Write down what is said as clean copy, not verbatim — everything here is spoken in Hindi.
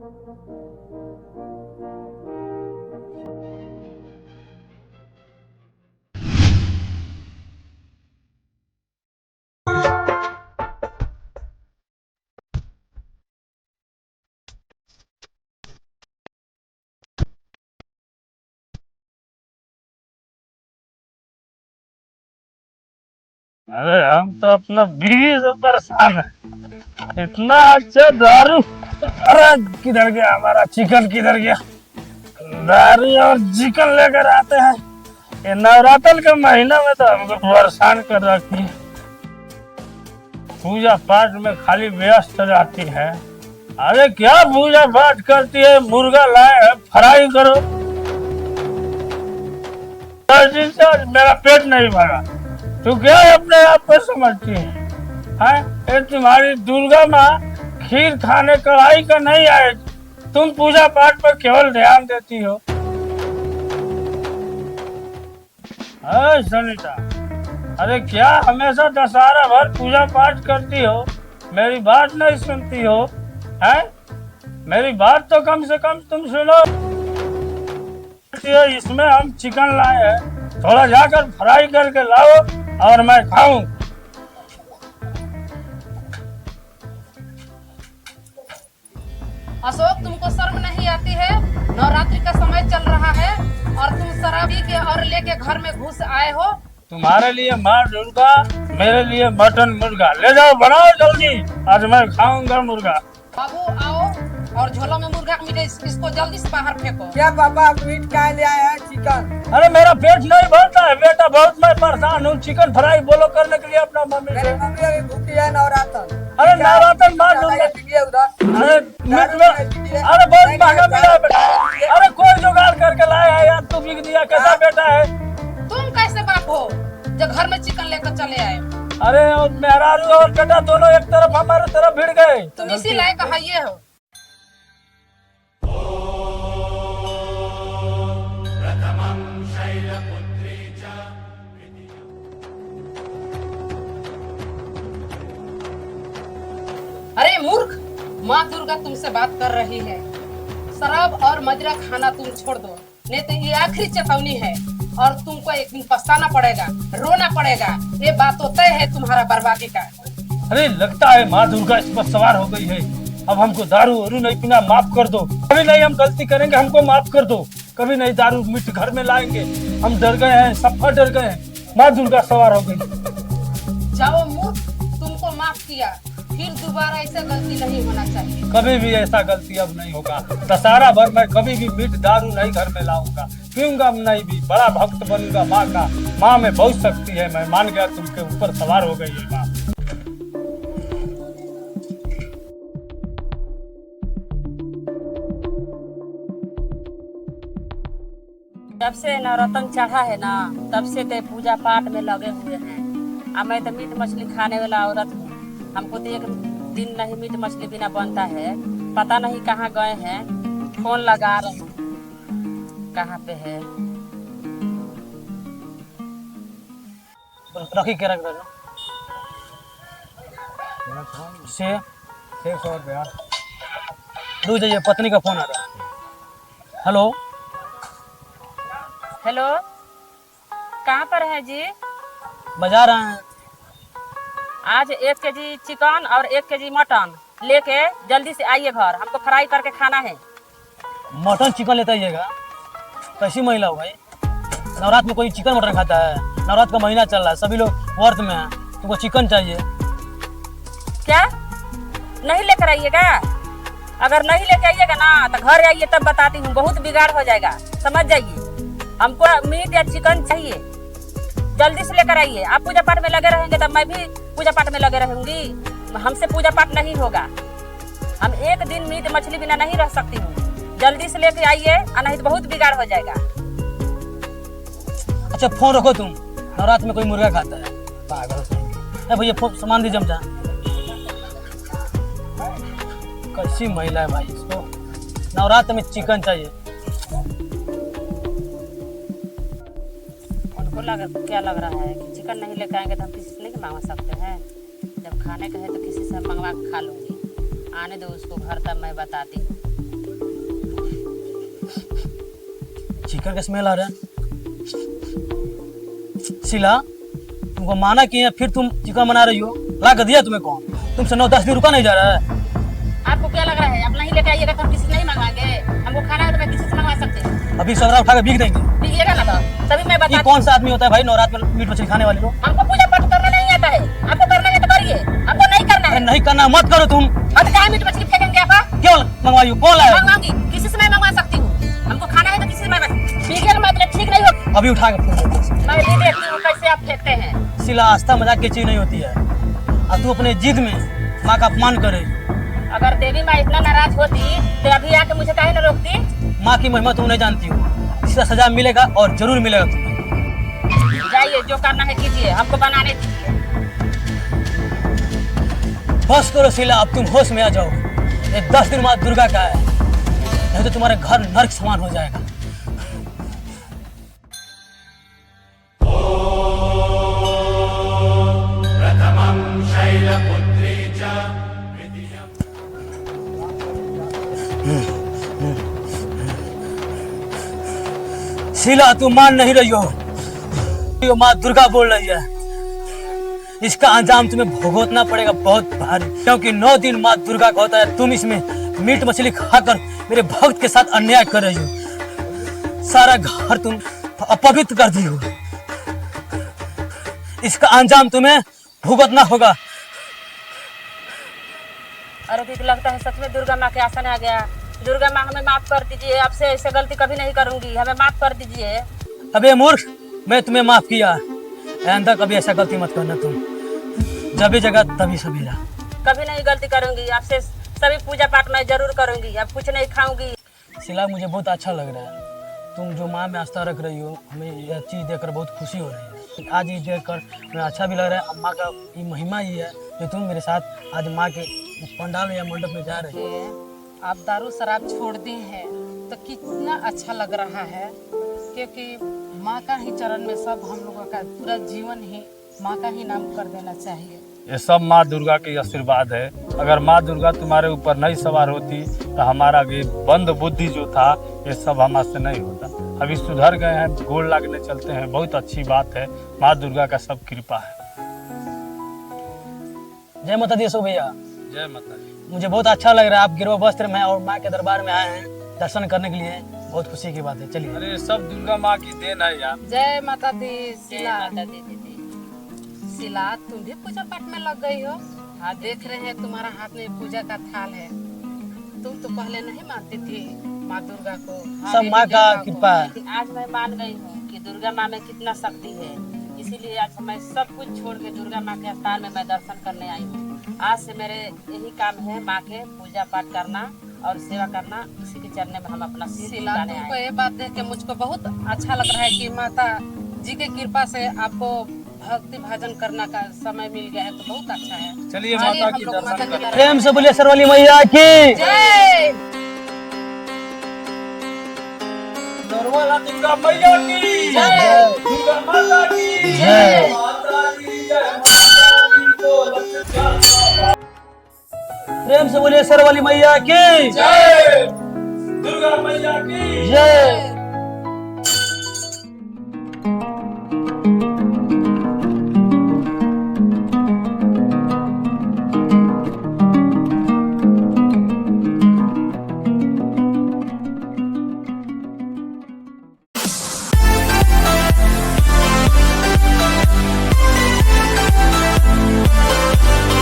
अरे हम तो अपना बीवी से परेशान है। इतना अच्छा दारू। अरे किधर गया हमारा चिकन, किधर गया? दारू और चिकन लेकर आते हैं। ये नवरात्र के महीना में तो हमको परेशान कर रखी है। पूजा पाठ में खाली व्यस्त रहती है। अरे क्या पूजा पाठ करती है? मुर्गा लाए है, फ्राई करो। 10 दिन से मेरा पेट नहीं भरा। तू क्या अपने आप को समझती है? ये तुम्हारी दुर्गा माँ खीर खाने कढ़ाई का नहीं आए। तुम पूजा पाठ पर केवल ध्यान देती हो। सुनीता, अरे क्या हमेशा दशहरा भर पूजा पाठ करती हो, मेरी बात नहीं सुनती हो? है मेरी बात तो कम से कम तुम सुनो। इसमें हम चिकन लाए हैं, थोड़ा जाकर फ्राई करके लाओ और मैं खाऊं। अशोक, तुमको शर्म नहीं आती है? नवरात्रि का समय चल रहा है और तुम शराबी के और लेके घर में घुस आए हो। तुम्हारे लिए माँ दुर्गा, मेरे लिए मटन मुर्गा। ले जाओ, बनाओ जल्दी, आज मैं खाऊंगा मुर्गा। बाबू आओ और झोला में मुर्गा का मीट, इसको जल्दी से बाहर फेंको। क्या पापा आप मीट क्या ले आए हैं? चिकन। अरे मेरा पेट नहीं भरता है बेटा, बहुत मैं परेशान हूँ। चिकन फ्राई बोलो करने के लिए अपना मम्मी मेरी से। मम्मी अभी भूखी है नवरात्र। अरे नवरात्र माँ दुर्गा। उधर अरे मीट में अरे बहुत महंगा मिला है बेटा। अरे कोई जुगाड़ करके लाया है यार, तू बिक दिया कैसा बेटा है? तुम कैसे बाप हो जो घर में चिकन लेकर चले आए? अरे मेहरारू और बेटा दोनों एक तरफ हमारे तरफ भिड़ गए। तुम इसी लायक कहिए हो। अरे मूर्ख, माँ दुर्गा तुमसे बात कर रही है। शराब और मदिरा खाना तुम छोड़ दो, नहीं तो ये आखिरी चेतावनी है और तुमको एक दिन पछताना पड़ेगा, रोना पड़ेगा। ये बात तो तय है तुम्हारा बर्बादी का। अरे लगता है माँ दुर्गा इस पर सवार हो गई है। अब हमको दारू वारू नहीं पीना, माफ कर दो। कभी नहीं हम गलती करेंगे, हमको माफ कर दो। कभी नहीं दारू मीठ घर में लाएंगे। हम डर गए हैं, सबका डर गए हैं। माँ दुर्गा सवार हो गई। जाओ मूर्ख, तुमको माफ किया, फिर दोबारा ऐसा गलती नहीं होना चाहिए। कभी भी ऐसा गलती अब नहीं होगा। दशहरा भर मैं कभी भी मीठ दारू नहीं घर में लाऊंगा, पीऊंगा नहीं भी। बड़ा भक्त बनूंगा माँ का। माँ में बहुत शक्ति है, मैं मान गया तुमके ऊपर सवार हो गई है माँ। जब से नवरत्न चढ़ा है ना, तब से ते पूजा पाठ में लगे हुए हैं। अब मैं तो मीट मछली खाने वाला औरत हूँ। हमको तो एक दिन नहीं मीट मछली बिना बनता है। पता नहीं कहाँ गए हैं, फोन लगा रहे हैं, कहाँ पे है। रखी के रख दो से 100 रुपया। रुक जाइए, पत्नी का फोन आ रहा है। हेलो हेलो, कहाँ पर है जी? बजा रहे हैं। आज 1 केजी चिकन और 1 केजी मटन लेके जल्दी से आइए घर, हमको फ्राई करके खाना है। मटन चिकन लेते आइएगा। कैसी महिला हो भाई? नवरात्र में कोई चिकन मटन खाता है? नवरात्र का महीना चल रहा है, सभी लोग व्रत में हैं। तुमको चिकन चाहिए क्या? नहीं लेकर आइएगा? अगर नहीं लेके आइएगा ना तो घर आइए, तब बताती हूँ। बहुत बिगाड़ हो जाएगा, समझ जाइए। हमको मीट या चिकन चाहिए, जल्दी से लेकर आइए। आप पूजा पाठ में लगे रहेंगे तब मैं भी पूजा पाठ में लगे रहूंगी। हमसे पूजा पाठ नहीं होगा। हम एक दिन मीट मछली बिना नहीं रह सकती हूँ। जल्दी से लेके आइए, नहीं तो बहुत बिगाड़ हो जाएगा। अच्छा फोन रखो तुम। नवरात्र में कोई मुर्गा खाता है? पागल भैया, सामान दीजिए हम। कैसी महिला है भाई, इसको नवरात्र में चिकन चाहिए। क्या लग रहा है कि चिकन नहीं लेकर आएंगे तो हम किसी से नहीं मंगवा सकते हैं? जब खाने का है तो किसी से मंगवा के खा लूंगी। आने दो उसको घर, तब मैं बताती हूँ। चिकन का स्मेल आ रहा है। शीला, तुमको माना कि है, फिर तुम चिकन बना रही हो। ला कर दिया तुम्हें कौन? तुमसे 9-10 दिन रुका नहीं जा रहा है। आपको क्या लग रहा है अपना ही लेके आइएगा तो हम किसी से नहीं मंगवाएंगे? हमको खाना है तो मैं किसी से मंगवा सकती हूँ। अभी सबरा उठा के बिक देंगे। पीजिएगा ना तो तभी मैं ये बता। कौन सा आदमी होता है भाई नवरात में मीट मछली खाने वाले लोग? हमको पूजा पाठ करना नहीं आता है। आपको करना है तो करिए, हमको नहीं करना अरे है। नहीं करना मत करो तुम। अब क्या मीट मछली फेंकेंगे आप? क्यों मंगवाई हो? कौन लाया? मंगवाऊंगी, किसी से मैं मंगवा सकती हूँ। हमको खाना है तो किसी से मंगवा। पीजिए का मतलब ठीक नहीं हो। अभी उठा के फेंक देते हैं। मैं भी देखती हूँ कैसे आप फेंकते हैं। शीला, आस्था मजाक की चीज नहीं होती है। अब तू अपने जिद में माँ का अपमान करे। अगर देवी माँ इतना नाराज होती तो अभी आके मुझे काहे न रोकती? माँ की महिमा तुम नहीं जानती हो। इसका सजा मिलेगा और जरूर मिलेगा तुम्हें। जाइए, जो करना है कीजिए, हमको बनाने दीजिए। बस करो शीला, अब तुम होश में आ जाओ। ये 10 दिन माँ दुर्गा का है, नहीं तो तुम्हारे घर नर्क समान हो जाएगा। शीला, तुम मान नहीं रही हो। ये माँ दुर्गा बोल रही है। इसका अंजाम तुम्हें भुगतना पड़ेगा बहुत भारी, क्योंकि 9 दिन माँ दुर्गा का होता है। तुम इसमें मीट मछली खाकर मेरे भक्त के साथ अन्याय कर रही हो। सारा घर तुम अपवित्र कर दी हो। इसका अंजाम तुम्हें भुगतना होगा। अरे दीदी, लगता है सच में दुर्गा माँ के आसन आ गया। दुर्गा माँ, हमें माफ कर दीजिए। अब से ऐसे गलती कभी नहीं करूंगी, हमें माफ कर दीजिए। अबे मूर्ख, मैं तुम्हें माफ किया। आइंदा कभी ऐसा गलती मत करना तुम। जब भी जगह तभी सवेरा। कभी नहीं गलती करूंगी। आपसे सभी पूजा पाठ मैं जरूर करूंगी। अब कुछ नहीं खाऊंगी। शीला, मुझे बहुत अच्छा लग रहा है। तुम जो माँ में आस्था रख रही हो, हमें यह चीज़ देखकर बहुत खुशी हो रही है। आज ये देखकर हमें अच्छा भी लग रहा है। माँ का ये महिमा ही है जो तुम मेरे साथ आज माँ के पंडाल या मंडप में जा रही हो। आप दारू शराब छोड़ दी हैं तो कितना अच्छा लग रहा है, क्योंकि माँ का ही चरण में सब हम लोगों का पूरा जीवन ही माँ का ही नाम कर देना चाहिए। ये सब माँ दुर्गा की आशीर्वाद है। अगर माँ दुर्गा तुम्हारे ऊपर नहीं सवार होती तो हमारा ये बंद बुद्धि जो था ये सब हमारे से नहीं होता। अभी सुधर गए हैं, गोल लागने चलते हैं, बहुत अच्छी बात है। माँ दुर्गा का सब कृपा है। जय माता दी यशो भैया। जय माता दी। मुझे बहुत अच्छा लग रहा है, आप गिरवा वस्त्र में और माँ के दरबार में आए हैं दर्शन करने के लिए। बहुत खुशी की बात है। चलिए। अरे सब दुर्गा माँ की देन है यार। जय माता दी। शीला, दीदी, शीला, तुम भी पूजा पाठ में लग गई हो। हाँ, देख रहे हैं तुम्हारा हाथ में पूजा का थाल है। तुम तो पहले नहीं मानती थी माँ दुर्गा को। सब माँ का कृपा है। आज मैं मान गई हूँ कि दुर्गा माँ में कितना शक्ति है। इसीलिए आज मैं सब कुछ छोड़ के दुर्गा माँ के स्थान में मैं दर्शन करने आई हूँ। आज से मेरे यही काम है, माँ के पूजा पाठ करना और सेवा करना। इसी के चरणों में हम अपना सिर शीला, झुकाने तुमको आए। ये बात देख के मुझको बहुत अच्छा लग रहा है कि माता जी के कृपा से आपको भक्ति भजन करने का समय मिल गया है, तो बहुत अच्छा है। चलिए चलिए, माता हम की लोग दर्शन माता की करते हैं। प्रेम से बोलिए सरवाली मैया की जय। नरवाला दुर्गा मैया की जय। दुर्गा माता की जय। माता की जय। माता की बोल। प्रेम से बोलिए सरवाली मैया की जय।